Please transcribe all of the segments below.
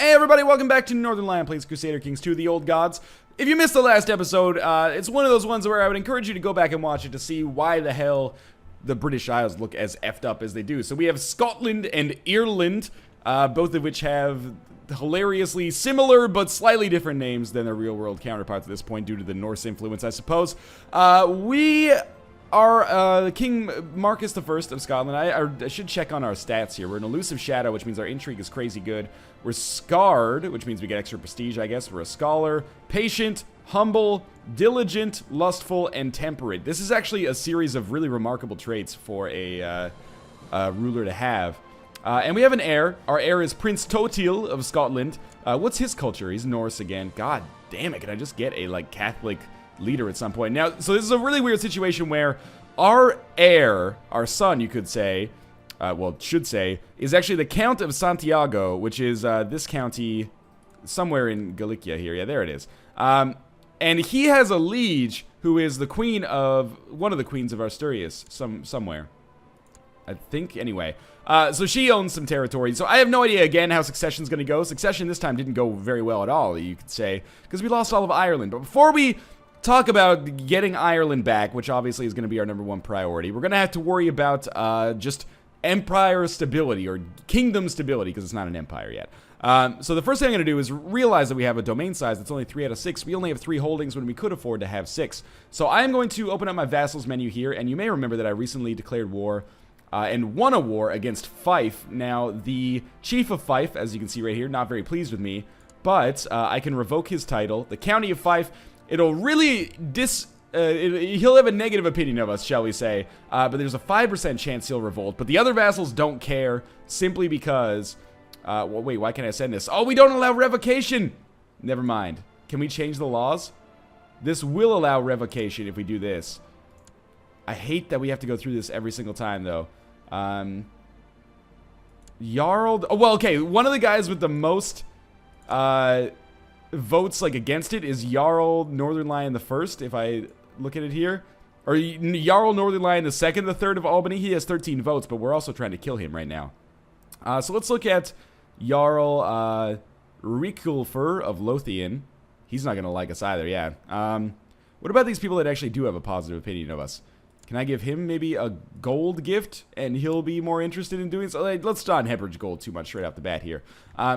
Hey everybody, welcome back to Northernlion plays Crusader Kings 2, The Old Gods. If you missed the last episode, it's one of those ones where I would encourage you to go back and watch it to see why the hell the British Isles look as effed up as they do. So we have Scotland and Irland, both of which have hilariously similar but slightly different names than their real-world counterparts at this point due to the Norse influence, I suppose. We are King Marcus I of Scotland. I should check on our stats here. We're an elusive shadow, which means our intrigue is crazy good. We're scarred, which means we get extra prestige, I guess. We're a scholar, patient, humble, diligent, lustful, and temperate. This is actually a series of really remarkable traits for a ruler to have. And we have an heir. Our heir is Prince Totil of Scotland. What's his culture? He's Norse again. God damn it, can I just get a, like, Catholic leader at some point? Now, so this is a really weird situation where our heir, our son, you could say, well, should say, is actually the Count of Santiago, which is this county somewhere in Galicia here. Yeah, there it is. And he has a liege who is the queen of, one of the queens of Asturias, somewhere. I think, anyway. So she owns some territory. So I have no idea, again, how succession's going to go. Succession this time didn't go very well at all, you could say, because we lost all of Ireland. But before we talk about getting Ireland back, which obviously is going to be our #1 priority, we're going to have to worry about just empire stability, or kingdom stability, because it's not an empire yet. So the first thing I'm going to do is realize that we have a domain size that's only 3 out of 6. We only have 3 holdings when we could afford to have 6. So I am going to open up my vassals menu here, and you may remember that I recently declared war and won a war against Fife. Now, the chief of Fife, as you can see right here, not very pleased with me, but I can revoke his title. The county of Fife, it'll really he'll have a negative opinion of us, shall we say, but there's a 5% chance he'll revolt. But the other vassals don't care, simply because, well, wait, why can't I send this? Oh, we don't allow revocation! Never mind. Can we change the laws? This will allow revocation if we do this. I hate that we have to go through this every single time, though. Jarl, oh, well, okay, one of the guys with the most, votes, like, against it is Jarl Northernlion I, if I look at it here. Or Jarl Northernlion II, the third of Albany. He has 13 votes, but we're also trying to kill him right now. So let's look at Jarl Riculfer of Lothian. He's not going to like us either, yeah. What about these people that actually do have a positive opinion of us? Can I give him maybe a gold gift, and he'll be more interested in doing so? Let's not hemorrhage gold too much right off the bat here.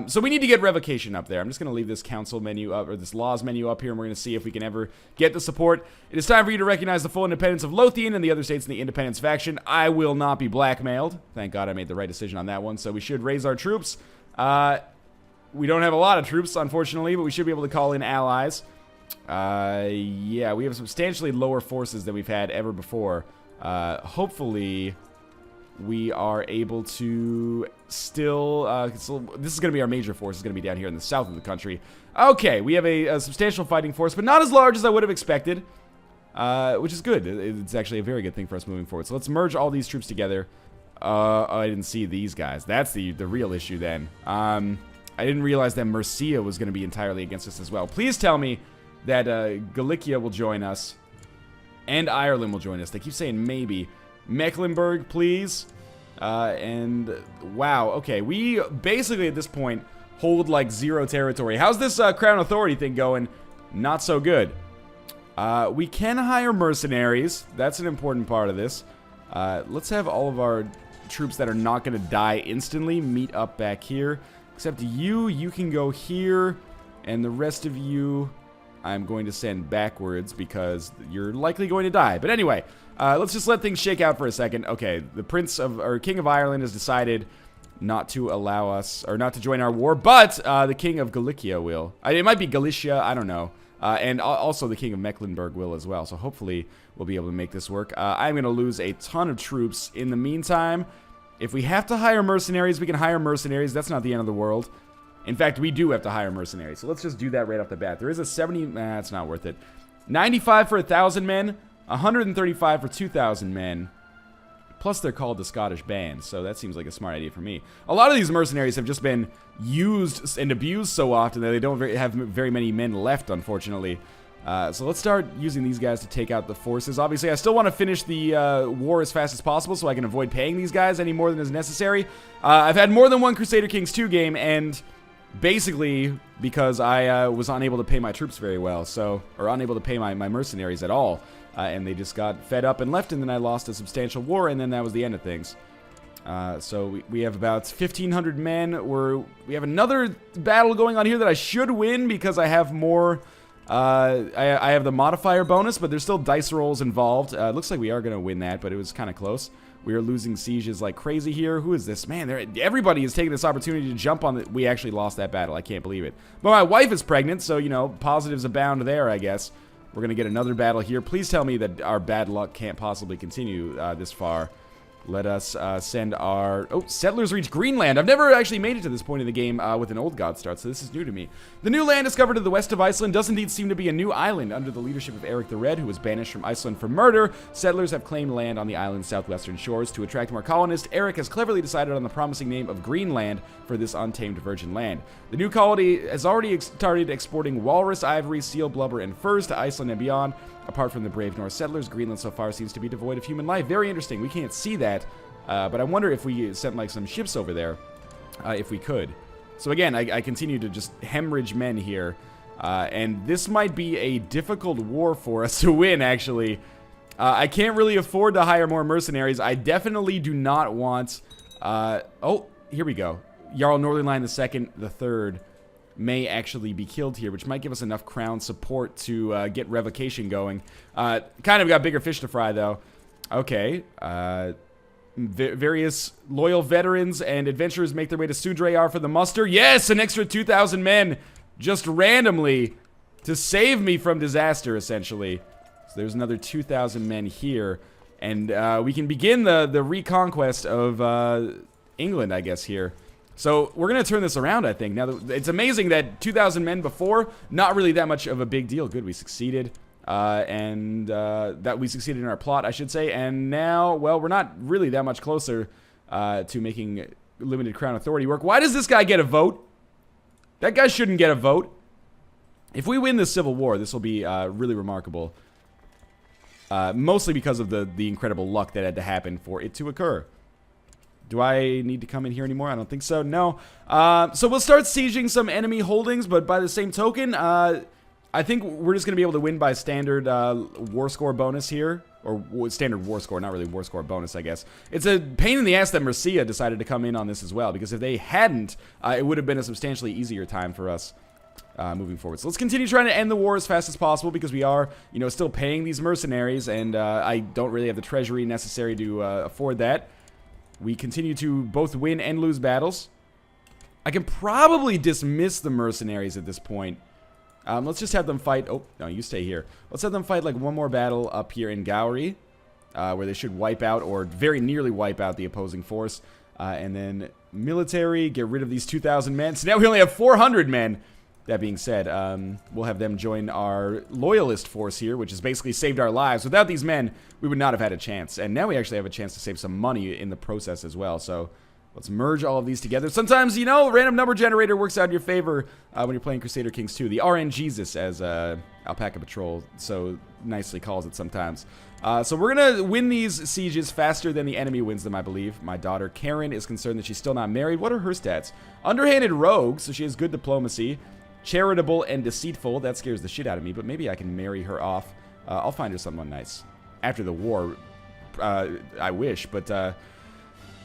So we need to get revocation up there. I'm just going to leave this council menu up, or this laws menu up here, and we're going to see if we can ever get the support. It is time for you to recognize the full independence of Lothian and the other states in the independence faction. I will not be blackmailed. Thank God I made the right decision on that one. So we should raise our troops. We don't have a lot of troops, unfortunately, but we should be able to call in allies. Yeah, we have substantially lower forces than we've had ever before. Hopefully we are able to still, so this is going to be our major force. It's going to be down here in the south of the country. Okay, we have a substantial fighting force, but not as large as I would have expected, which is good. It's actually a very good thing for us moving forward. So let's merge all these troops together. Oh, I didn't see these guys. That's the real issue then. I didn't realize that Mercia was going to be entirely against us as well. Please tell me that Galicia will join us, and Ireland will join us. They keep saying maybe. Mecklenburg, please. And, wow, okay. We basically, at this point, hold, like, 0 territory. How's this Crown Authority thing going? Not so good. We can hire mercenaries. That's an important part of this. Let's have all of our troops that are not going to die instantly meet up back here. Except you can go here, and the rest of you I'm going to send backwards because you're likely going to die. But anyway, let's just let things shake out for a second. Okay, the King of Ireland has decided not to allow us, or not to join our war, but the King of Galicia will. It might be Galicia, I don't know. And also the King of Mecklenburg will as well. So hopefully we'll be able to make this work. I'm going to lose a ton of troops in the meantime. If we have to hire mercenaries, we can hire mercenaries. That's not the end of the world. In fact, we do have to hire mercenaries, so let's just do that right off the bat. There is a 70, it's not worth it. 95 for 1,000 men, 135 for 2,000 men. Plus, they're called the Scottish Band, so that seems like a smart idea for me. A lot of these mercenaries have just been used and abused so often that they don't have very many men left, unfortunately. So let's start using these guys to take out the forces. Obviously, I still want to finish the war as fast as possible so I can avoid paying these guys any more than is necessary. I've had more than one Crusader Kings 2 game, and basically because I was unable to pay my troops very well, so, or unable to pay my mercenaries at all, and they just got fed up and left, and then I lost a substantial war, and then that was the end of things. So we have about 1,500 men. We have another battle going on here that I should win because I have more. I have the modifier bonus, but there's still dice rolls involved. It looks like we are going to win that, but it was kind of close. We are losing sieges like crazy here. Who is this? Man, everybody is taking this opportunity to jump on it. We actually lost that battle. I can't believe it. But my wife is pregnant, so, you know, positives abound there, I guess. We're going to get another battle here. Please tell me that our bad luck can't possibly continue this far. Let us send our... Oh, settlers reach Greenland. I've never actually made it to this point in the game with an old god start, so this is new to me. The new land discovered to the west of Iceland does indeed seem to be a new island. Under the leadership of Eric the Red, who was banished from Iceland for murder, settlers have claimed land on the island's southwestern shores. To attract more colonists, Eric has cleverly decided on the promising name of Greenland for this untamed virgin land. The new colony has already started exporting walrus, ivory, seal, blubber, and furs to Iceland and beyond. Apart from the brave Norse settlers, Greenland so far seems to be devoid of human life. Very interesting. We can't see that, but I wonder if we sent like some ships over there, if we could. So again, I continue to just hemorrhage men here, and this might be a difficult war for us to win, actually. I can't really afford to hire more mercenaries. I definitely do not want... oh, here we go. Jarl Northernlion II, the third, may actually be killed here, which might give us enough crown support to get revocation going. Kind of got bigger fish to fry, though. Okay. Various loyal veterans and adventurers make their way to Sudrayar for the muster. Yes, an extra 2,000 men just randomly to save me from disaster, essentially. So there's another 2,000 men here. And we can begin the reconquest of England, I guess, here. So we're going to turn this around, I think. Now, it's amazing that 2,000 men before, not really that much of a big deal. Good, we succeeded. That we succeeded in our plot, I should say. And now, well, we're not really that much closer to making limited crown authority work. Why does this guy get a vote? That guy shouldn't get a vote. If we win this civil war, this will be really remarkable. Mostly because of the incredible luck that had to happen for it to occur. Do I need to come in here anymore? I don't think so. No. So we'll start sieging some enemy holdings, but by the same token, I think we're just going to be able to win by standard war score bonus here. Or standard war score, not really war score bonus, I guess. It's a pain in the ass that Mercia decided to come in on this as well, because if they hadn't, it would have been a substantially easier time for us moving forward. So let's continue trying to end the war as fast as possible, because we are, you know, still paying these mercenaries, and I don't really have the treasury necessary to afford that. We continue to both win and lose battles. I can probably dismiss the mercenaries at this point. Let's just have them fight. Oh, no, you stay here. Let's have them fight like one more battle up here in Gowrie, where they should wipe out or very nearly wipe out the opposing force. And then military, get rid of these 2,000 men. So now we only have 400 men. That being said, we'll have them join our loyalist force here, which has basically saved our lives. Without these men, we would not have had a chance. And now we actually have a chance to save some money in the process as well. So let's merge all of these together. Sometimes, you know, random number generator works out in your favor when you're playing Crusader Kings 2. The RNGesus, as Alpaca Patrol so nicely calls it sometimes. So we're going to win these sieges faster than the enemy wins them, I believe. My daughter, Karen, is concerned that she's still not married. What are her stats? Underhanded rogue, so she has good diplomacy. Charitable and deceitful. That scares the shit out of me, but maybe I can marry her off. I'll find her someone nice. After the war, I wish, but let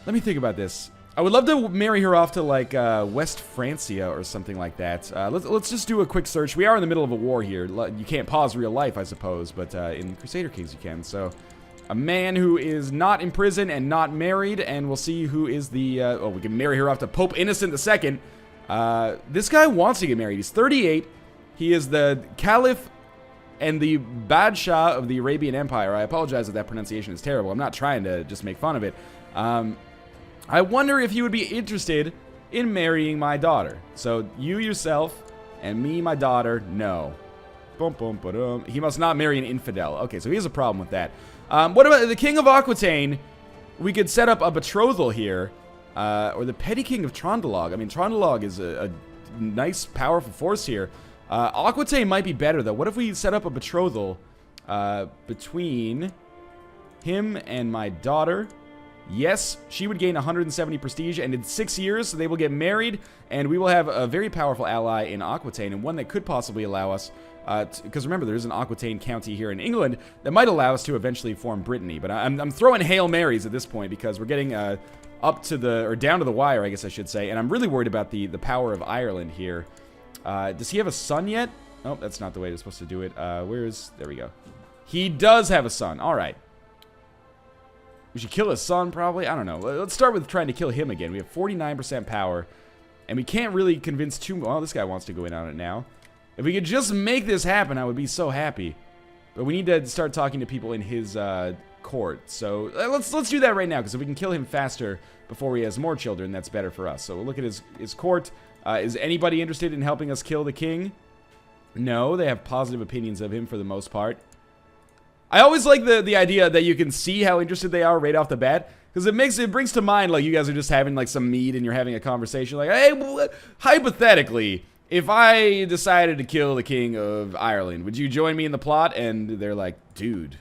me think about this. I would love to marry her off to, like, West Francia or something like that. Let's just do a quick search. We are in the middle of a war here. You can't pause real life, I suppose, but in Crusader Kings you can. So, a man who is not in prison and not married, and we'll see who is the... oh, we can marry her off to Pope Innocent II. This guy wants to get married. He's 38. He is the Caliph and the Badshah of the Arabian Empire. I apologize if that pronunciation is terrible. I'm not trying to just make fun of it. I wonder if you would be interested in marrying my daughter. So, you yourself and me, my daughter, no. Boom, boom, ba-dum. He must not marry an infidel. Okay, so he has a problem with that. What about the King of Aquitaine? We could set up a betrothal here. Or the Petty King of Trondelag. I mean, Trondelag is a nice, powerful force here. Aquitaine might be better, though. What if we set up a betrothal between him and my daughter? Yes, she would gain 170 prestige, and in 6 years, so they will get married, and we will have a very powerful ally in Aquitaine, and one that could possibly allow us, because remember, there is an Aquitaine county here in England that might allow us to eventually form Brittany, but I'm throwing Hail Marys at this point, because we're getting up to the, or down to the wire, I guess I should say, and I'm really worried about the power of Ireland here. Does he have a son yet? Oh, that's not the way they're supposed to do it. There we go. He does have a son, alright. We should kill his son, probably. I don't know. Let's start with trying to kill him again. We have 49% power, and we can't really convince too much. Oh, this guy wants to go in on it now. If we could just make this happen, I would be so happy. But we need to start talking to people in his court. So let's do that right now, because if we can kill him faster before he has more children, that's better for us. So we'll look at his court. Is anybody interested in helping us kill the king? No, they have positive opinions of him for the most part. I always like the idea that you can see how interested they are right off the bat, because it brings to mind like you guys are just having like some meat and you're having a conversation like, hey, hypothetically, if I decided to kill the king of Ireland, would you join me in the plot? And they're like, dude,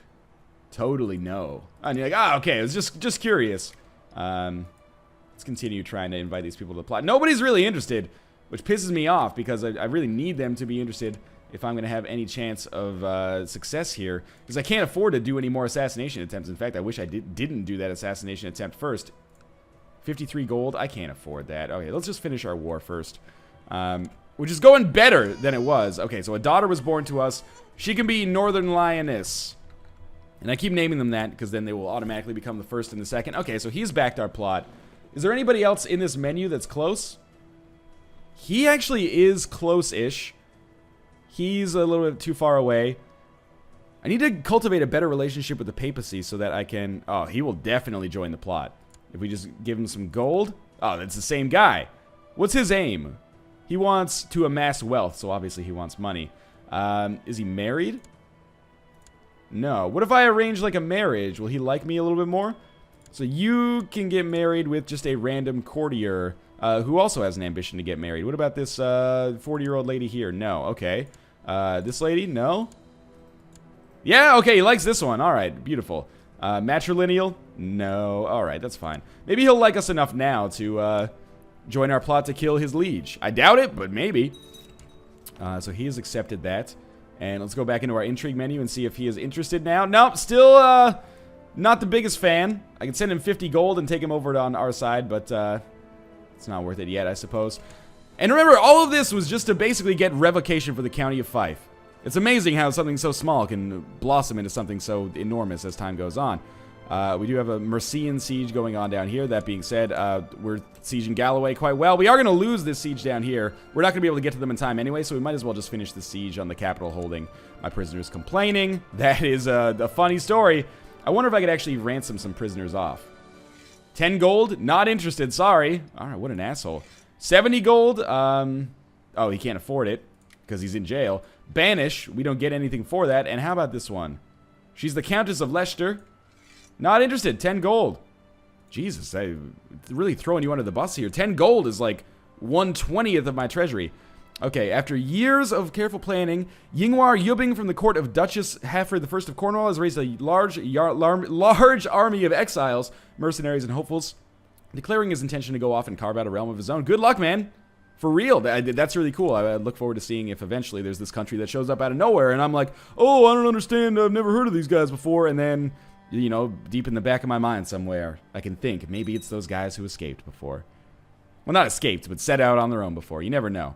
totally no. And you're like, ah, okay, I was just curious. Let's continue trying to invite these people to the plot. Nobody's really interested, which pisses me off because I really need them to be interested if I'm going to have any chance of success here, because I can't afford to do any more assassination attempts. In fact, I wish I didn't do that assassination attempt first. 53 gold, I can't afford that. Okay, let's just finish our war first, which is going better than it was. Okay, so a daughter was born to us. She can be Northern Lioness, and I keep naming them that because then they will automatically become the first and the second. Okay, so he's backed our plot. Is there anybody else in this menu that's close? He actually is close-ish. He's a little bit too far away. I need to cultivate a better relationship with the papacy so that I can... Oh, he will definitely join the plot. If we just give him some gold... Oh, that's the same guy. What's his aim? He wants to amass wealth, so obviously he wants money. Is he married? No. What if I arrange like a marriage? Will he like me a little bit more? So you can get married with just a random courtier who also has an ambition to get married. What about this 40-year-old lady here? No. Okay. This lady? No. Yeah, okay, he likes this one. Alright, beautiful. Matrilineal? No. Alright, that's fine. Maybe he'll like us enough now to join our plot to kill his liege. I doubt it, but maybe. So he has accepted that. And let's go back into our intrigue menu and see if he is interested now. Nope, still not the biggest fan. I can send him 50 gold and take him over on our side, but it's not worth it yet, I suppose. And remember, all of this was just to basically get revocation for the county of Fife. It's amazing how something so small can blossom into something so enormous as time goes on. We do have a Mercian siege going on down here. That being said, we're sieging Galloway quite well. We are going to lose this siege down here. We're not going to be able to get to them in time anyway, so we might as well just finish the siege on the capital holding. My prisoner's complaining. That is a funny story. I wonder if I could actually ransom some prisoners off. 10 gold? Not interested, sorry. Alright, what an asshole. 70 gold? Oh, he can't afford it because he's in jail. Banish, we don't get anything for that. And how about this one? She's the Countess of Leicester. Not interested, 10 gold. Jesus, I'm really throwing you under the bus here. 10 gold is like 1/20th of my treasury. Okay, after years of careful planning, Yingwar Yubing from the court of Duchess Hafford I of Cornwall has raised a large army of exiles, mercenaries, and hopefuls, declaring his intention to go off and carve out a realm of his own. Good luck, man. For real. That's really cool. I look forward to seeing if eventually there's this country that shows up out of nowhere, and I'm like, oh, I don't understand. I've never heard of these guys before. And then, you know, deep in the back of my mind somewhere, I can think maybe it's those guys who escaped before. Well, not escaped, but set out on their own before. You never know.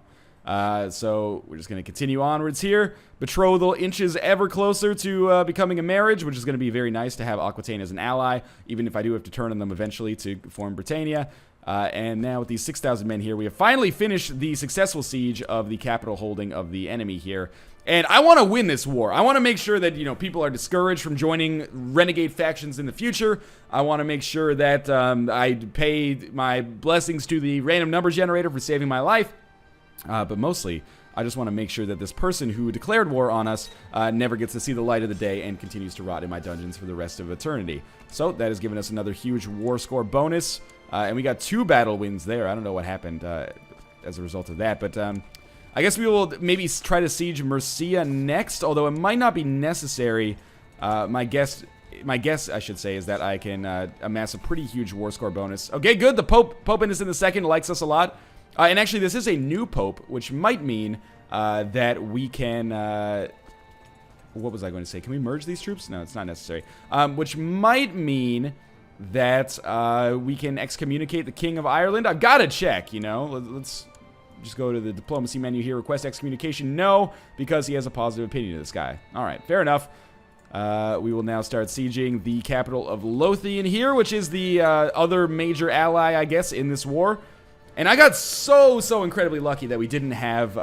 So we're just going to continue onwards here. Betrothal inches ever closer to becoming a marriage, which is going to be very nice to have Aquitaine as an ally, even if I do have to turn on them eventually to form Britannia. And now with these 6,000 men here, we have finally finished the successful siege of the capital holding of the enemy here. And I want to win this war. I want to make sure that, you know, people are discouraged from joining renegade factions in the future. I want to make sure that I pay my blessings to the random number generator for saving my life. But mostly, I just want to make sure that this person who declared war on us never gets to see the light of the day and continues to rot in my dungeons for the rest of eternity. So that has given us another huge war score bonus. And we got 2 battle wins there. I don't know what happened as a result of that. But I guess we will maybe try to siege Mercia next, although it might not be necessary. My guess my guess, I should say, is that I can amass a pretty huge war score bonus. Okay, good. The Pope Innocent II likes us a lot. And actually, this is a new Pope, which might mean that we can... what was I going to say? Can we merge these troops? No, it's not necessary. Which might mean that we can excommunicate the King of Ireland. I've got to check, you know. Let's just go to the diplomacy menu here. Request excommunication. No, because he has a positive opinion of this guy. All right, fair enough. We will now start sieging the capital of Lothian here, which is the other major ally, I guess, in this war. And I got so incredibly lucky that we didn't have...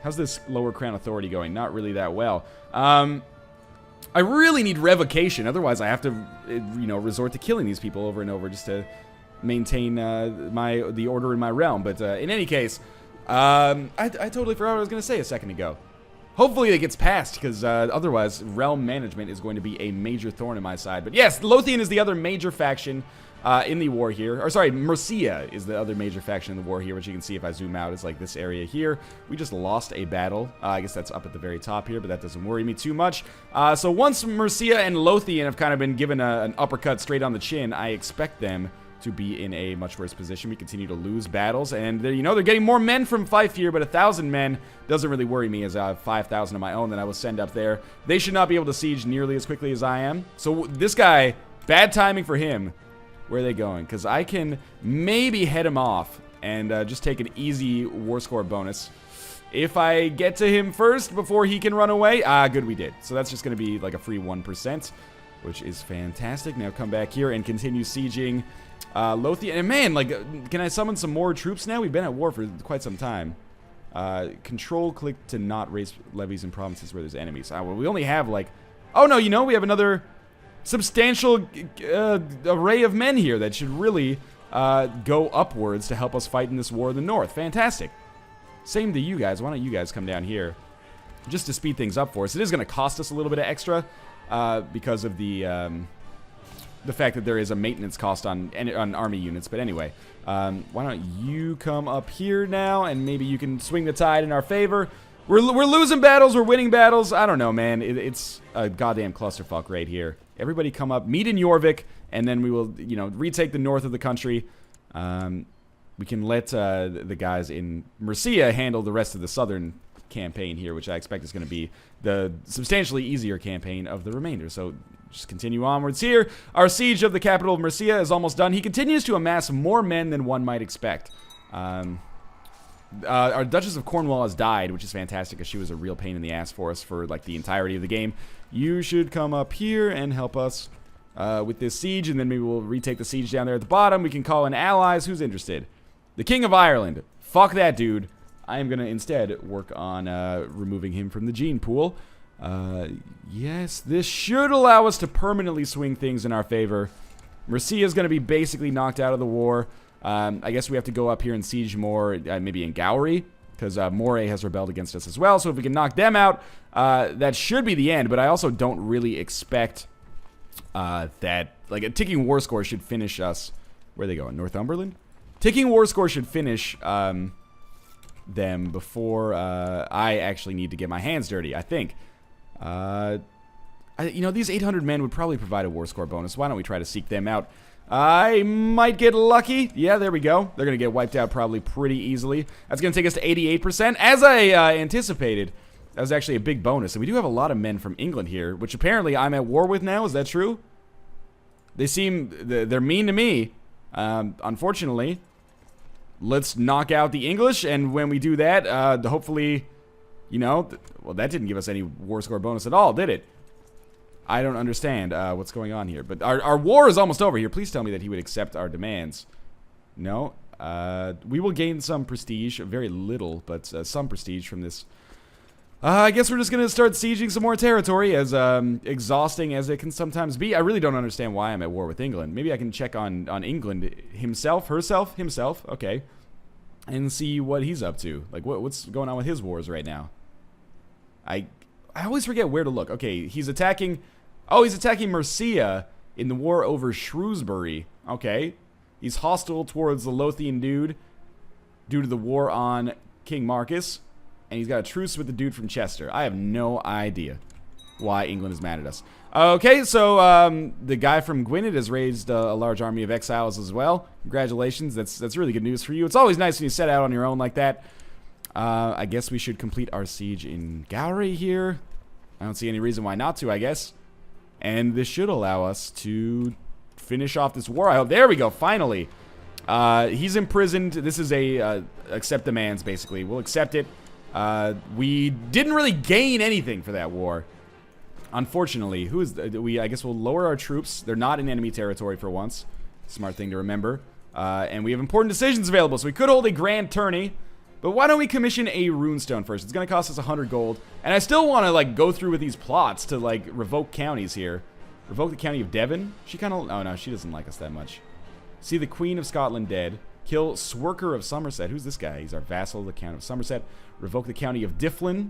how's this Lower Crown Authority going? Not really that well. I really need revocation, otherwise I have to, you know, resort to killing these people over and over just to maintain the order in my realm. But in any case, I totally forgot what I was going to say a second ago. Hopefully it gets passed, because otherwise realm management is going to be a major thorn in my side. But yes, Lothian is the other major faction in the war here. Or sorry, Mercia is the other major faction in the war here, which you can see if I zoom out is like this area here. We just lost a battle. I guess that's up at the very top here, but that doesn't worry me too much. So once Mercia and Lothian have kind of been given an uppercut straight on the chin, I expect them to be in a much worse position. We continue to lose battles, and you know, they're getting more men from Fife here, but 1,000 men doesn't really worry me, as I have 5,000 of my own that I will send up there. They should not be able to siege nearly as quickly as I am. So this guy, bad timing for him. Where are they going? Because I can maybe head him off and just take an easy war score bonus. If I get to him first before he can run away, good, we did. So that's just going to be like a free 1%, which is fantastic. Now come back here and continue sieging Lothian. And man, like, can I summon some more troops now? We've been at war for quite some time. Control click to not raise levies in provinces where there's enemies. Well, we only have like... Oh no, you know, we have another... substantial array of men here that should really go upwards to help us fight in this war in the north. Fantastic. Same to you guys. Why don't you guys come down here just to speed things up for us? It is going to cost us a little bit of extra because of the fact that there is a maintenance cost on army units. But anyway, why don't you come up here now, and maybe you can swing the tide in our favor. We're losing battles, we're winning battles. I don't know, man. It's a goddamn clusterfuck right here. Everybody come up, meet in Jorvik, and then we will, you know, retake the north of the country. We can let the guys in Mercia handle the rest of the southern campaign here, which I expect is going to be the substantially easier campaign of the remainder. So just continue onwards here. Our siege of the capital of Mercia is almost done. He continues to amass more men than one might expect. Our Duchess of Cornwall has died, which is fantastic because she was a real pain in the ass for us for like the entirety of the game. You should come up here and help us with this siege, and then maybe we'll retake the siege down there at the bottom. We can call in allies. Who's interested? The King of Ireland. Fuck that dude. I am going to instead work on removing him from the gene pool. Yes, this should allow us to permanently swing things in our favor. Mercia is going to be basically knocked out of the war. I guess we have to go up here and siege more, maybe in Gowrie, because Moray has rebelled against us as well. So if we can knock them out, that should be the end. But I also don't really expect that, like, a ticking war score should finish us. Where are they going? Northumberland? Ticking war score should finish them before I actually need to get my hands dirty, I think. You know, these 800 men would probably provide a war score bonus. Why don't we try to seek them out? I might get lucky. Yeah, there we go. They're going to get wiped out probably pretty easily. That's going to take us to 88%. As I anticipated, that was actually a big bonus. And we do have a lot of men from England here, which apparently I'm at war with now. Is that true? They seem... they're mean to me. Unfortunately, let's knock out the English. And when we do that, hopefully, you know... well, that didn't give us any war score bonus at all, did it? I don't understand what's going on here. But our war is almost over here. Please tell me that he would accept our demands. No. We will gain some prestige. Very little, but some prestige from this. I guess we're just going to start sieging some more territory, as exhausting as it can sometimes be. I really don't understand why I'm at war with England. Maybe I can check on England himself, herself, himself. Okay. And see what he's up to. Like, what's going on with his wars right now? I always forget where to look. Okay, he's attacking... oh, he's attacking Mercia in the war over Shrewsbury. Okay. He's hostile towards the Lothian dude due to the war on King Marcus. And he's got a truce with the dude from Chester. I have no idea why England is mad at us. Okay, so the guy from Gwynedd has raised a large army of exiles as well. Congratulations, that's really good news for you. It's always nice when you set out on your own like that. I guess we should complete our siege in Gowrie here. I don't see any reason why not to, I guess. And this should allow us to finish off this war. I hope. There we go, finally. He's imprisoned. This is a accept demands, basically. We'll accept it. We didn't really gain anything for that war. Unfortunately, I guess we'll lower our troops. They're not in enemy territory for once. Smart thing to remember. And we have important decisions available, so we could hold a grand tourney. But why don't we commission a runestone first? It's going to cost us 100 gold. And I still want to, like, go through with these plots to, like, revoke counties here. Revoke the county of Devon? She kind of... Oh, no, she doesn't like us that much. See the Queen of Scotland dead. Kill Swerker of Somerset. Who's this guy? He's our vassal, the Count of Somerset. Revoke the county of Difflin.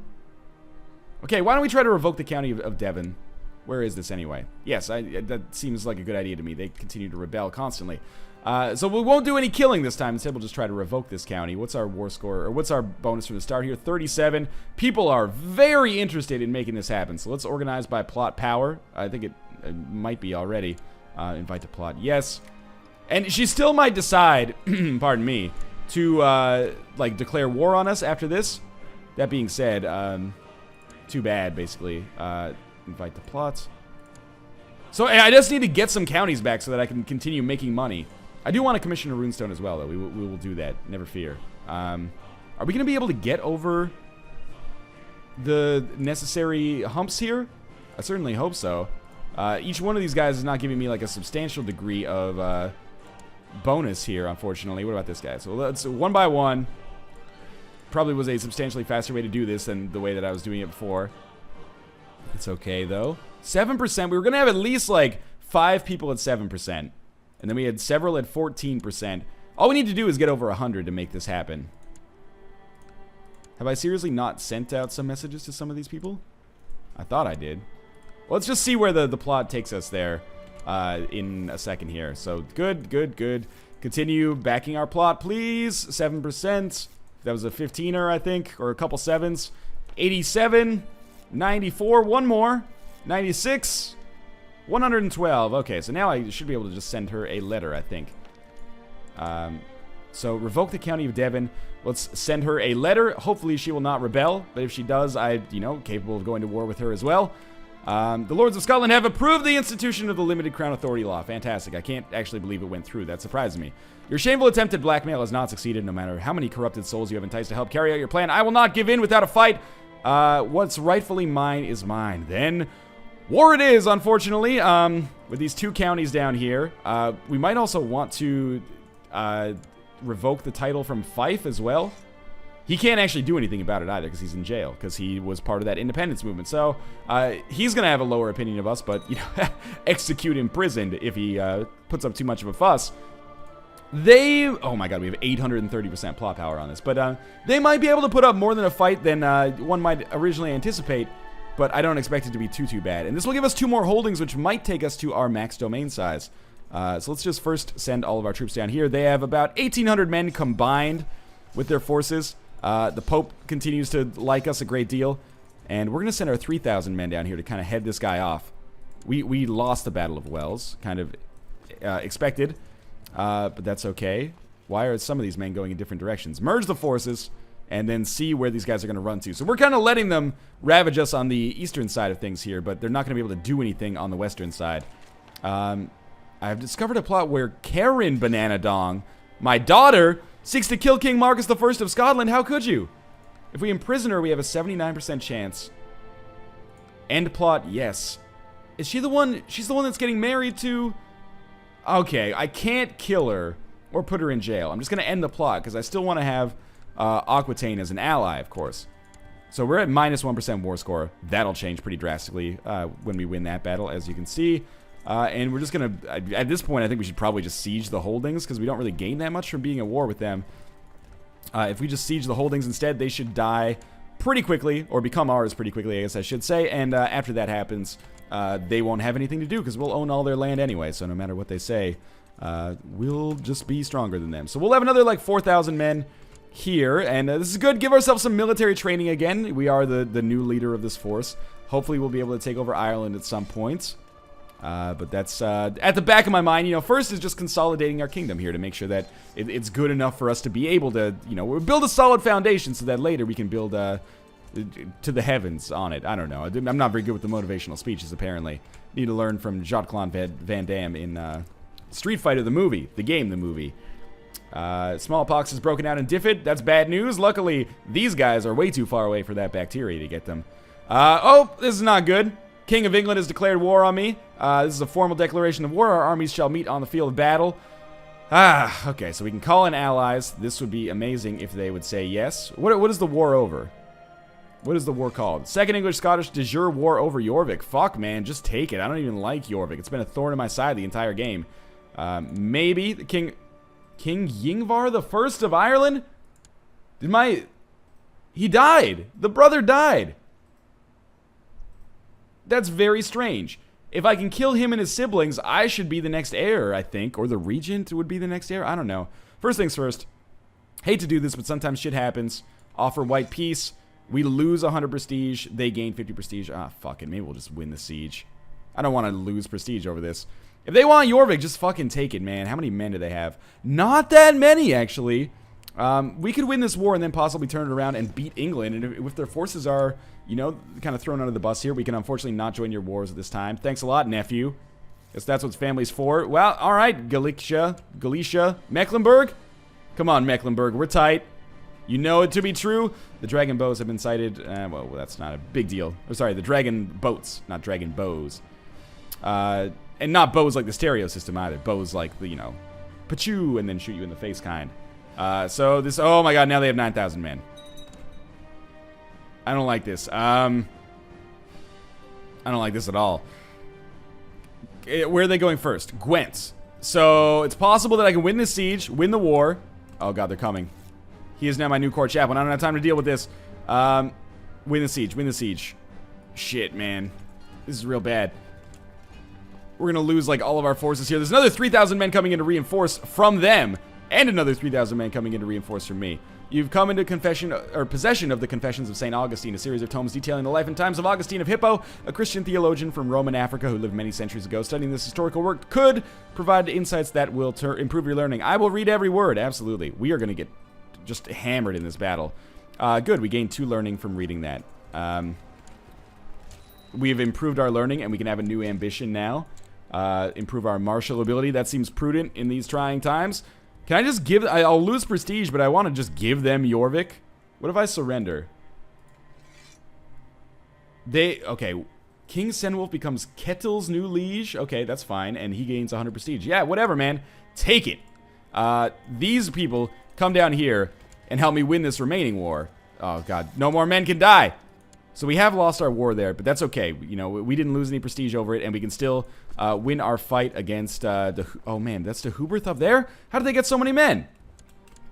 Okay, why don't we try to revoke the county of Devon? Where is this anyway? Yes, that seems like a good idea to me. They continue to rebel constantly. So we won't do any killing this time. Instead, we'll just try to revoke this county. What's our war score, or what's our bonus from the start here? 37. People are very interested in making this happen. So let's organize by plot power. I think it might be already. Invite to plot, yes. And she still might decide, pardon me, to like declare war on us after this. That being said, too bad, basically. Invite to plots. So I just need to get some counties back so that I can continue making money. I do want to commission a runestone as well, though. We will do that. Never fear. Are we going to be able to get over the necessary humps here? I certainly hope so. Each one of these guys is not giving me like a substantial degree of bonus here, unfortunately. What about this guy? So let's one by one. Probably was a substantially faster way to do this than the way that I was doing it before. It's okay, though. 7%. We were going to have at least, like, 5 people at 7%. And then we had several at 14%. All we need to do is get over 100 to make this happen. Have I seriously not sent out some messages to some of these people? I thought I did. Well, let's just see where the plot takes us there in a second here. So, good, good, good. Continue backing our plot, please. 7%. That was a 15er, I think, or a couple 7s. 87, 94, one more. 96, 112. Okay, so now I should be able to just send her a letter, I think. So, revoke the county of Devon. Let's send her a letter. Hopefully she will not rebel, but if she does, capable of going to war with her as well. The Lords of Scotland have approved the institution of the Limited Crown Authority Law. Fantastic. I can't actually believe it went through. That surprised me. Your shameful attempt at blackmail has not succeeded, no matter how many corrupted souls you have enticed to help carry out your plan. I will not give in without a fight. What's rightfully mine is mine. Then, war it is, unfortunately, with these 2 counties down here. We might also want to revoke the title from Fife as well. He can't actually do anything about it either because he's in jail, because he was part of that independence movement. So he's going to have a lower opinion of us, but execute imprisoned if he puts up too much of a fuss. Oh my god, we have 830% plot power on this. But they might be able to put up more than a fight than one might originally anticipate. But I don't expect it to be too bad. And this will give us 2 more holdings, which might take us to our max domain size. So let's just first send all of our troops down here. They have about 1,800 men combined with their forces. The Pope continues to like us a great deal. And we're going to send our 3,000 men down here to kind of head this guy off. We lost the Battle of Wells, kind of expected. But that's okay. Why are some of these men going in different directions? Merge the forces and then see where these guys are going to run to. So we're kind of letting them ravage us on the eastern side of things here, but they're not going to be able to do anything on the western side. I've discovered a plot where Karen Banana Dong, my daughter, seeks to kill King Marcus I of Scotland. How could you? If we imprison her, we have a 79% chance. End plot, yes. Is she the one? She's the one that's getting married to... Okay, I can't kill her or put her in jail. I'm just going to end the plot because I still want to have Aquitaine as an ally, of course. So we're at minus 1% war score. That'll change pretty drastically when we win that battle, as you can see. And we're just going to... At this point, I think we should probably just siege the holdings because we don't really gain that much from being at war with them. If we just siege the holdings instead, they should die pretty quickly, or become ours pretty quickly, I guess I should say. And after that happens... they won't have anything to do because we'll own all their land anyway. So no matter what they say, we'll just be stronger than them. So we'll have another like 4,000 men here, and this is good. Give ourselves some military training again. We are the new leader of this force. Hopefully we'll be able to take over Ireland at some point. But that's at the back of my mind. You know, first is just consolidating our kingdom here to make sure that it's good enough for us to be able to, you know, build a solid foundation so that later we can build to the heavens on it. I don't know. I'm not very good with the motivational speeches, apparently. Need to learn from Jean-Claude Van Damme in Street Fighter, the movie. The game, the movie. Smallpox is broken out in Diffid. That's bad news. Luckily, these guys are way too far away for that bacteria to get them. Oh, this is not good. King of England has declared war on me. This is a formal declaration of war. Our armies shall meet on the field of battle. Okay, so we can call in allies. This would be amazing if they would say yes. What is the war over? What is the war called? Second English-Scottish de jure war over Jorvik. Fuck, man, just take it. I don't even like Jorvik. It's been a thorn in my side the entire game. Maybe the King Yngvar the First of Ireland? He died. The brother died. That's very strange. If I can kill him and his siblings, I should be the next heir, I think. Or the regent would be the next heir. I don't know. First things first. Hate to do this, but sometimes shit happens. Offer white peace. We lose 100 prestige. They gain 50 prestige. Ah, fuck it. Maybe we'll just win the siege. I don't want to lose prestige over this. If they want Jorvik, just fucking take it, man. How many men do they have? Not that many, actually. We could win this war and then possibly turn it around and beat England. And if their forces are, you know, kind of thrown under the bus here, we can unfortunately not join your wars at this time. Thanks a lot, nephew. Guess that's what family's for. Well, all right, Galicia, Mecklenburg. Come on, Mecklenburg, we're tight. You know it to be true. The dragon bows have been sighted. Well, that's not a big deal. Oh, sorry, the dragon boats, not dragon bows. And not bows like the stereo system either. Bows like the, you know, pachoo and then shoot you in the face kind. So this, oh my god, now they have 9,000 men. I don't like this. I don't like this at all. Where are they going first? Gwent. So it's possible that I can win this siege, win the war. Oh god, they're coming. He is now my new court chaplain. I don't have time to deal with this. Win the siege, win the siege. Shit, man. This is real bad. We're gonna lose like all of our forces here. There's another 3,000 men coming in to reinforce from them. And another 3,000 men coming in to reinforce from me. You've come into possession of the Confessions of St. Augustine, a series of tomes detailing the life and times of Augustine of Hippo, a Christian theologian from Roman Africa who lived many centuries ago. Studying this historical work could provide insights that will improve your learning. I will read every word, absolutely. We are going to get just hammered in this battle. Good, we gained 2 learning from reading that. We've improved our learning, and we can have a new ambition now. Improve our martial ability. That seems prudent in these trying times. Can I just give... I'll lose prestige, but I want to just give them Jorvik. What if I surrender? Okay. King Senwolf becomes Ketil's new liege. Okay, that's fine. And he gains 100 prestige. Yeah, whatever, man. Take it. These people come down here and help me win this remaining war. Oh, God. No more men can die. So we have lost our war there, but that's okay. You know, we didn't lose any prestige over it, and we can still win our fight against oh, man, that's the Huberth up there? How did they get so many men?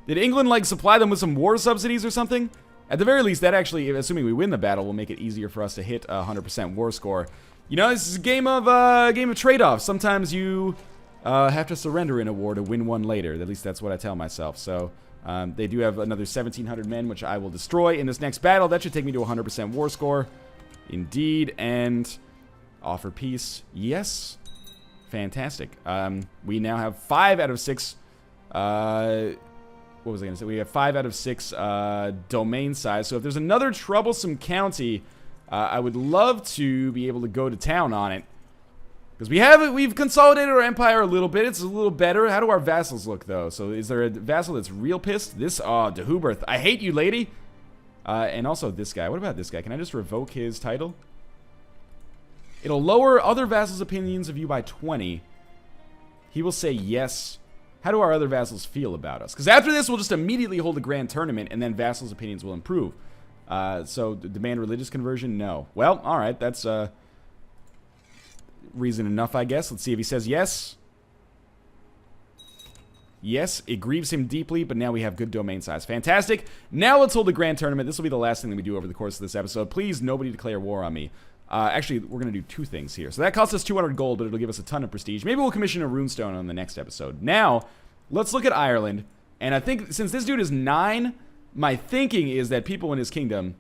Did England, like, supply them with some war subsidies or something? At the very least, that actually, assuming we win the battle, will make it easier for us to hit a 100% war score. You know, this is a game of trade-offs. Sometimes you have to surrender in a war to win one later. At least that's what I tell myself, so... they do have another 1,700 men, which I will destroy in this next battle. That should take me to a 100% war score. Indeed, and offer peace. Yes. Fantastic. We now have 5 out of 6... what was I going to say? We have 5 out of 6 domain size. So if there's another troublesome county, I would love to be able to go to town on it. Because we've consolidated our empire a little bit. It's a little better. How do our vassals look, though? So is there a vassal that's real pissed? This, de Huberth. I hate you, lady. And also this guy. What about this guy? Can I just revoke his title? It'll lower other vassals' opinions of you by 20. He will say yes. How do our other vassals feel about us? Because after this, we'll just immediately hold a grand tournament, and then vassals' opinions will improve. So demand religious conversion? No. Well, all right. That's... reason enough, I guess. Let's see if he says yes. Yes, it grieves him deeply, but now we have good domain size. Fantastic. Now let's hold a grand tournament. This will be the last thing that we do over the course of this episode. Please, nobody declare war on me. Actually, we're going to do 2 things here. So that costs us 200 gold, but it'll give us a ton of prestige. Maybe we'll commission a runestone on the next episode. Now, let's look at Ireland. And I think since this dude is 9, my thinking is that people in his kingdom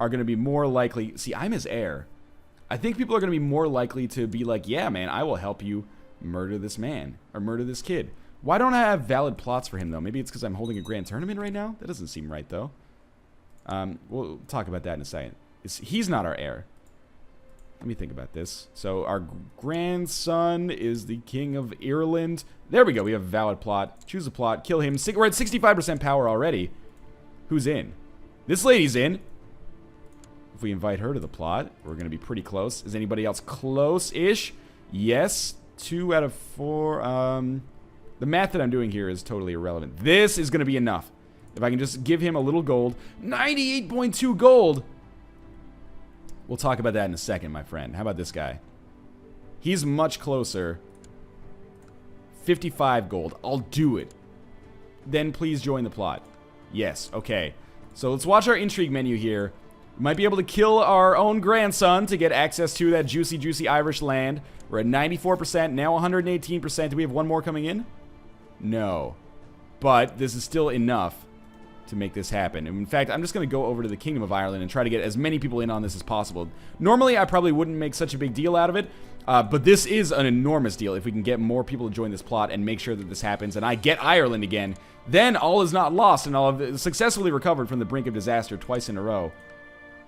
are going to be more likely... See, I'm his heir. I think people are going to be more likely to be like, yeah, man, I will help you murder this man or murder this kid. Why don't I have valid plots for him, though? Maybe it's because I'm holding a grand tournament right now? That doesn't seem right, though. We'll talk about that in a second. He's not our heir. Let me think about this. So our grandson is the king of Irland. There we go. We have a valid plot. Choose a plot. Kill him. We're at 65% power already. Who's in? This lady's in. If we invite her to the plot, we're going to be pretty close. Is anybody else close-ish? Yes. 2 out of 4. The math that I'm doing here is totally irrelevant. This is going to be enough. If I can just give him a little gold. 98.2 gold. We'll talk about that in a second, my friend. How about this guy? He's much closer. 55 gold. I'll do it. Then please join the plot. Yes, okay. So let's watch our intrigue menu here. We might be able to kill our own grandson to get access to that juicy, juicy Irish land. We're at 94%, now 118%. Do we have one more coming in? No. But this is still enough to make this happen. And in fact, I'm just going to go over to the Kingdom of Ireland and try to get as many people in on this as possible. Normally, I probably wouldn't make such a big deal out of it, but this is an enormous deal. If we can get more people to join this plot and make sure that this happens, and I get Ireland again, then all is not lost, and I'll have successfully recovered from the brink of disaster twice in a row.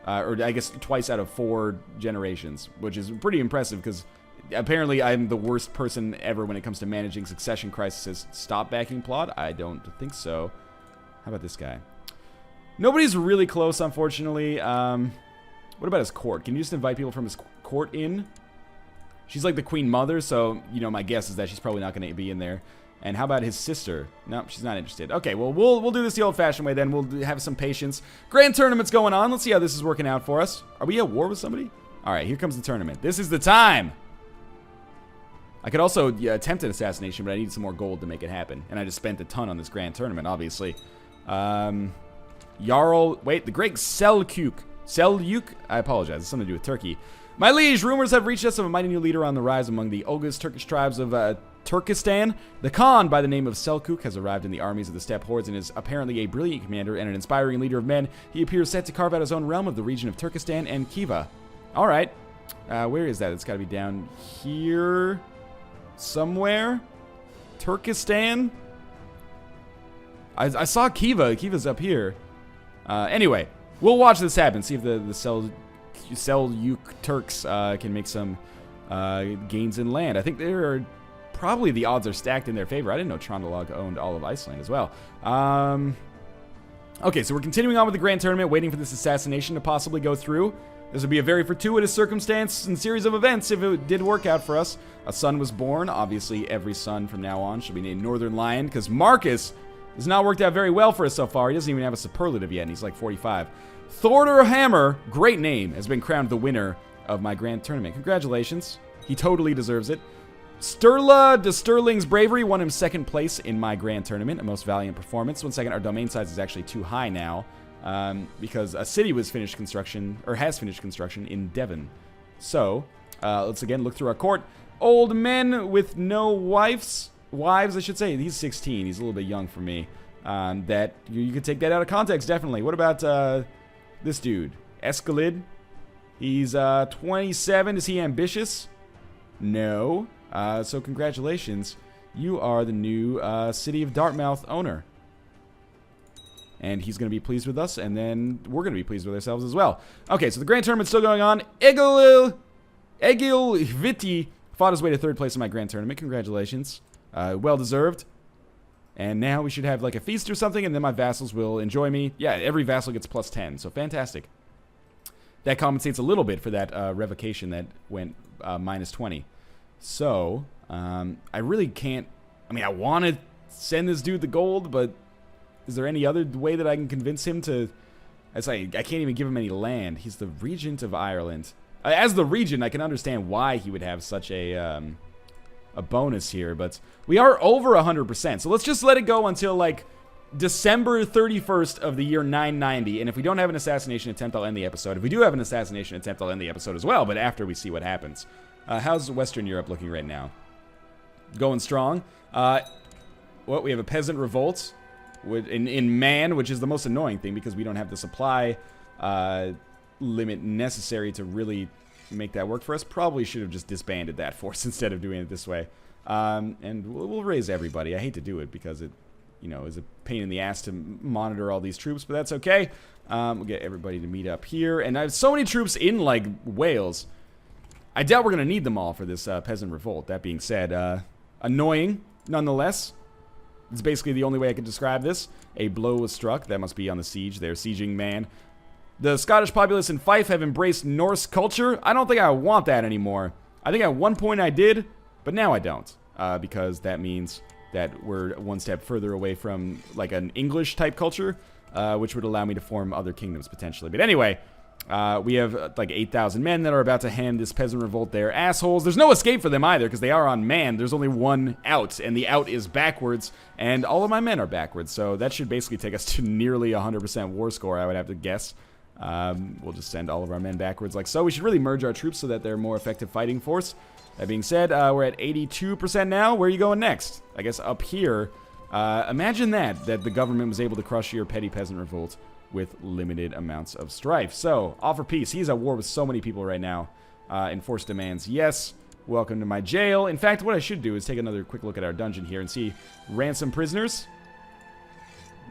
Or I guess twice out of 4 generations, which is pretty impressive because apparently I'm the worst person ever when it comes to managing succession crises. Stop backing plot? I don't think so. How about this guy? Nobody's really close, unfortunately. What about his court? Can you just invite people from his court in? She's like the queen mother, so, you know, my guess is that she's probably not going to be in there. And how about his sister? Nope, she's not interested. Okay, well, we'll do this the old-fashioned way then. We'll have some patience. Grand tournament's going on. Let's see how this is working out for us. Are we at war with somebody? All right, here comes the tournament. This is the time. I could also attempt an assassination, but I need some more gold to make it happen. And I just spent a ton on this grand tournament, obviously. Jarl, wait, the great Seljuk. Seljuk? I apologize. It's something to do with Turkey. My liege, rumors have reached us of a mighty new leader on the rise among the Oghuz Turkish tribes of Turkestan. The Khan, by the name of Seljuk, has arrived in the armies of the steppe hordes and is apparently a brilliant commander and an inspiring leader of men. He appears set to carve out his own realm of the region of Turkestan and Khiva. All right. Where is that? It's got to be down here somewhere. Turkestan? I saw Khiva. Khiva's up here. Anyway, we'll watch this happen. See if the Seljuk Turks can make some gains in land. I think probably the odds are stacked in their favor. I didn't know Trondelag owned all of Iceland as well. Okay, so we're continuing on with the grand tournament, waiting for this assassination to possibly go through. This would be a very fortuitous circumstance and series of events if it did work out for us. A son was born. Obviously, every son from now on should be named Northernlion, because Marcus has not worked out very well for us so far. He doesn't even have a superlative yet, and he's like 45. Thorder Hammer, great name, has been crowned the winner of my grand tournament. Congratulations. He totally deserves it. Sturla de Sterling's bravery won him 2nd place in my grand tournament, a most valiant performance. 1 second, our domain size is actually too high now because a city was finished construction, or has finished construction in Devon. So, let's again look through our court. Old men with no wives, I should say. He's 16. He's a little bit young for me. That you could take that out of context, definitely. What about this dude, Escalid? He's 27. Is he ambitious? No. So congratulations. You are the new City of Dartmouth owner. And he's going to be pleased with us, and then we're going to be pleased with ourselves as well. Okay, so the grand tournament's still going on. Egil Viti fought his way to 3rd place in my grand tournament. Congratulations. Well deserved. And now we should have like a feast or something, and then my vassals will enjoy me. Yeah, every vassal gets plus 10, so fantastic. That compensates a little bit for that revocation that went minus 20. So, I really can't... I mean, I want to send this dude the gold, but is there any other way that I can convince him to... I can't even give him any land. He's the regent of Ireland. As the regent, I can understand why he would have such a bonus here, but we are over 100%. So let's just let it go until, like, December 31st of the year 990, and if we don't have an assassination attempt, I'll end the episode. If we do have an assassination attempt, I'll end the episode as well, but after we see what happens. How's Western Europe looking right now? Going strong. We have a Peasant Revolt in Man, which is the most annoying thing because we don't have the supply limit necessary to really make that work for us. Probably should have just disbanded that force instead of doing it this way. And we'll raise everybody. I hate to do it because it, you know, is a pain in the ass to monitor all these troops, but that's okay. We'll get everybody to meet up here. And I have so many troops in, like, Wales. I doubt we're going to need them all for this Peasant Revolt. That being said, annoying, nonetheless. It's basically the only way I could describe this. A blow was struck. That must be on the siege. They're sieging Man. The Scottish populace in Fife have embraced Norse culture. I don't think I want that anymore. I think at one point I did, but now I don't. Because that means that we're one step further away from, like, an English-type culture, which would allow me to form other kingdoms, potentially. But anyway, we have, like, 8,000 men that are about to hand this Peasant Revolt their assholes. There's no escape for them either, because they are on Man. There's only one out, and the out is backwards, and all of my men are backwards. So that should basically take us to nearly 100% war score, I would have to guess. We'll just send all of our men backwards like so. We should really merge our troops so that they're a more effective fighting force. That being said, we're at 82% now. Where are you going next? I guess up here. Imagine that the government was able to crush your petty peasant revolt with limited amounts of strife. So, offer peace. He's at war with so many people right now. Enforce demands. Yes. Welcome to my jail. In fact, what I should do is take another quick look at our dungeon here and see. Ransom prisoners.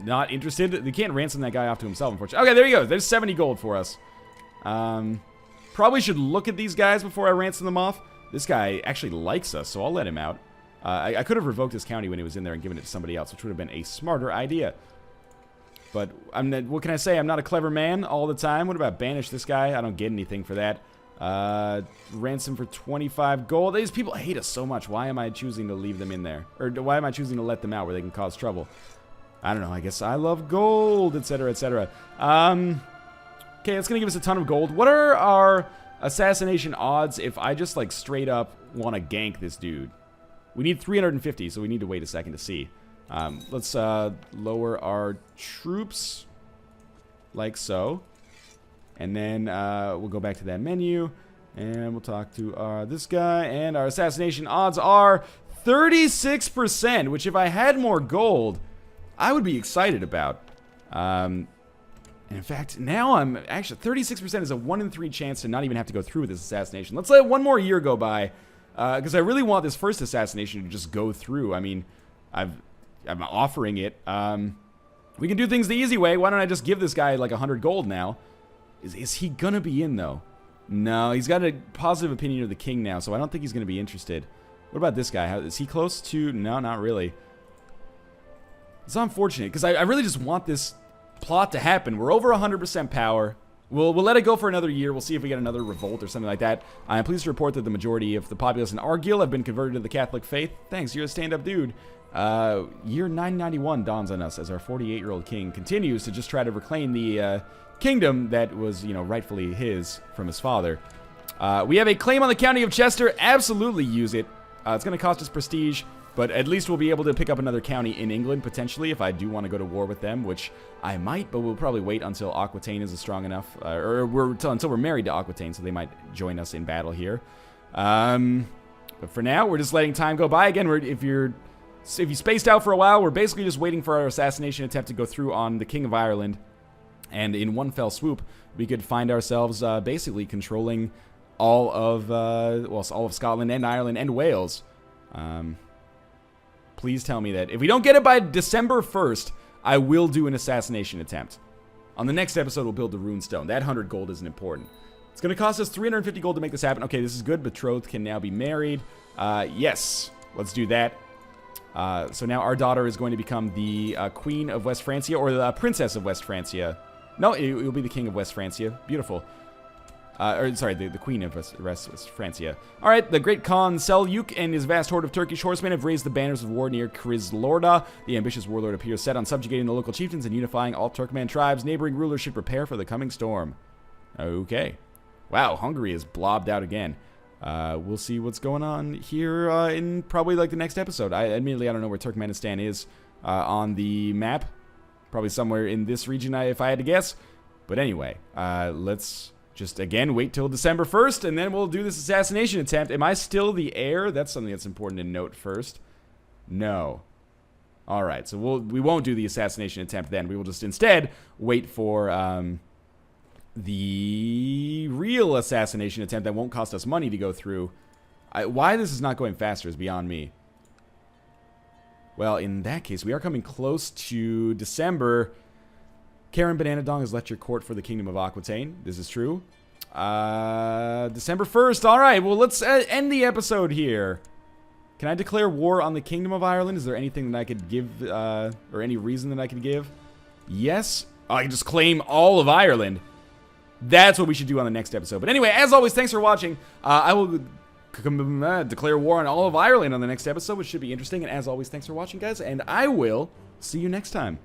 Not interested. They can't ransom that guy off to himself, unfortunately. Okay, there he goes. There's 70 gold for us. Probably should look at these guys before I ransom them off. This guy actually likes us, so I'll let him out. I could have revoked his county when he was in there and given it to somebody else, which would have been a smarter idea. But what can I say? I'm not a clever man all the time. What about banish this guy? I don't get anything for that. Ransom for 25 gold. These people hate us so much. Why am I choosing to leave them in there? Or why am I choosing to let them out where they can cause trouble? I don't know. I guess I love gold, etc., etc. Okay, that's going to give us a ton of gold. What are our assassination odds if I just, like, straight up want to gank this dude? We need 350, so we need to wait a second to see. Let's lower our troops like so. And then we'll go back to that menu. And we'll talk to this guy. And our assassination odds are 36%, which if I had more gold, I would be excited about. And in fact, now I'm actually 36% is a 1 in 3 chance to not even have to go through with this assassination. Let's let one more year go by, because I really want this first assassination to just go through. I mean, I'm offering it. We can do things the easy way. Why don't I just give this guy like 100 gold now? Is he gonna be in though? No, he's got a positive opinion of the king now, so I don't think he's gonna be interested. What about this guy? Is he close to? No, not really. It's unfortunate, because I really just want this plot to happen. We're over 100% power. We'll let it go for another year. We'll see if we get another revolt or something like that. I am pleased to report that the majority of the populace in Argyll have been converted to the Catholic faith. Thanks, you're a stand-up dude. Year 991 dawns on us as our 48-year-old king continues to just try to reclaim the kingdom that was, you know, rightfully his from his father. We have a claim on the county of Chester. Absolutely use it. It's going to cost us prestige. But at least we'll be able to pick up another county in England, potentially, if I do want to go to war with them, which I might, but we'll probably wait until Aquitaine is strong enough, until we're married to Aquitaine, so they might join us in battle here. But for now, we're just letting time go by. Again, if you spaced out for a while, we're basically just waiting for our assassination attempt to go through on the King of Ireland, and in one fell swoop, we could find ourselves basically controlling all of Scotland and Ireland and Wales. Please tell me that if we don't get it by December 1st, I will do an assassination attempt. On the next episode, we'll build the runestone. That 100 gold isn't important. It's going to cost us 350 gold to make this happen. Okay, this is good. Betrothed can now be married. Yes, let's do that. So now our daughter is going to become the Queen of West Francia, or the Princess of West Francia. No, it will be the King of West Francia. Beautiful. The Queen of West Francia. Alright, the great Khan Seljuk and his vast horde of Turkish horsemen have raised the banners of war near Krizlorda. The ambitious warlord appears set on subjugating the local chieftains and unifying all Turkmen tribes. Neighboring rulers should prepare for the coming storm. Okay. Wow, Hungary is blobbed out again. We'll see what's going on here in probably like the next episode. Admittedly, I don't know where Turkmenistan is on the map. Probably somewhere in this region if I had to guess. But anyway, let's just, again, wait till December 1st, and then we'll do this assassination attempt. Am I still the heir? That's something that's important to note first. No. Alright, so we won't do the assassination attempt then. We will just instead wait for the real assassination attempt that won't cost us money to go through. Why this is not going faster is beyond me. Well, in that case, we are coming close to December. Karen Bananadong has left your court for the Kingdom of Aquitaine. This is true. December 1st. All right, well, let's end the episode here. Can I declare war on the Kingdom of Ireland? Is there anything that I could give, or any reason that I could give? Yes. I can just claim all of Ireland. That's what we should do on the next episode. But anyway, as always, thanks for watching. I will declare war on all of Ireland on the next episode, which should be interesting. And as always, thanks for watching, guys. And I will see you next time.